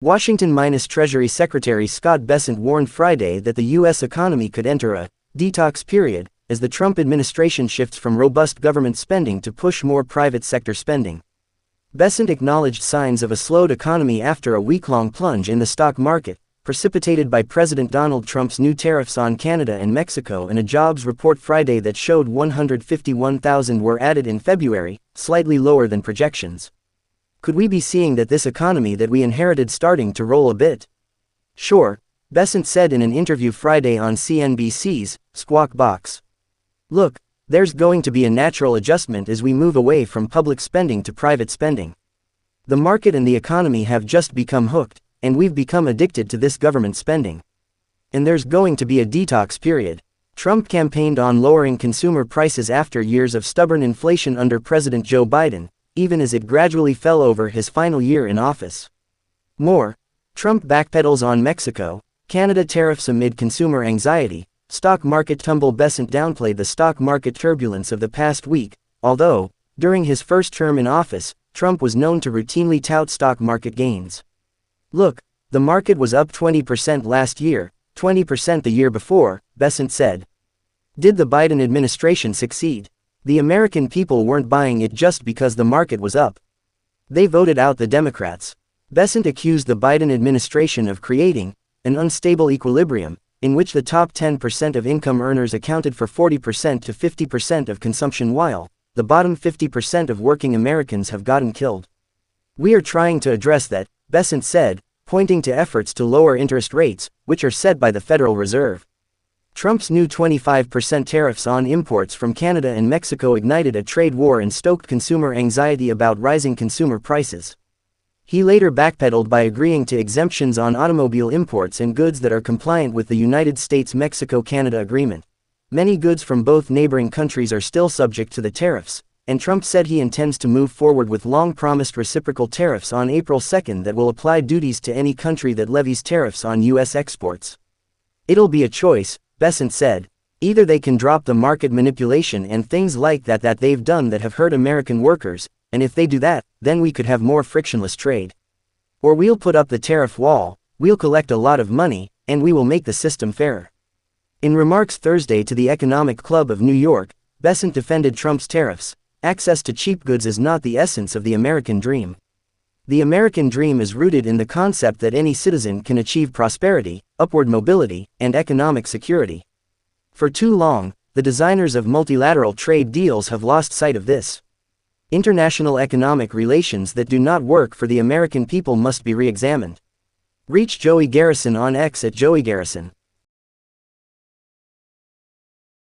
Washington Treasury Secretary Scott Bessent warned Friday that the U.S. economy could enter a detox period as the Trump administration shifts from robust government spending to push more private sector spending. Bessent acknowledged signs of a slowed economy after a week-long plunge in the stock market, precipitated by President Donald Trump's new tariffs on Canada and Mexico and a jobs report Friday that showed 151,000 were added in February, slightly lower than projections. Could we be seeing this economy that we inherited starting to roll a bit? Sure, Bessent said in an interview Friday on CNBC's Squawk Box. Look, there's going to be a natural adjustment as we move away from public spending to private spending. The market and the economy have just become hooked, and we've become addicted to this government spending. And there's going to be a detox period. Trump campaigned on lowering consumer prices after years of stubborn inflation under President Joe Biden, even as it gradually fell over his final year in office. More, Trump backpedals on Mexico, Canada tariffs amid consumer anxiety, stock market tumble. Bessent downplayed the stock market turbulence of the past week, although, during his first term in office, Trump was known to routinely tout stock market gains. Look, the market was up 20% last year, 20% the year before, Bessent said. Did the Biden administration succeed? The American people weren't buying it just because the market was up. They voted out the Democrats. Bessent accused the Biden administration of creating an unstable equilibrium, in which the top 10% of income earners accounted for 40% to 50% of consumption while the bottom 50% of working Americans have gotten killed. We are trying to address that, Bessent said, pointing to efforts to lower interest rates, which are set by the Federal Reserve. Trump's new 25% tariffs on imports from Canada and Mexico ignited a trade war and stoked consumer anxiety about rising consumer prices. He later backpedaled by agreeing to exemptions on automobile imports and goods that are compliant with the United States-Mexico-Canada agreement. Many goods from both neighboring countries are still subject to the tariffs, and Trump said he intends to move forward with long-promised reciprocal tariffs on April 2 that will apply duties to any country that levies tariffs on U.S. exports. It'll be a choice, Bessent said. Either they can drop the market manipulation and things like that they've done that have hurt American workers, and if they do that, then we could have more frictionless trade. Or we'll put up the tariff wall, we'll collect a lot of money, and we will make the system fairer. In remarks Thursday to the Economic Club of New York, Bessent defended Trump's tariffs. Access to cheap goods is not the essence of the American dream. The American dream is rooted in the concept that any citizen can achieve prosperity, upward mobility, and economic security. For too long, the designers of multilateral trade deals have lost sight of this. International economic relations that do not work for the American people must be re-examined. Reach Joey Garrison on X at Joey Garrison.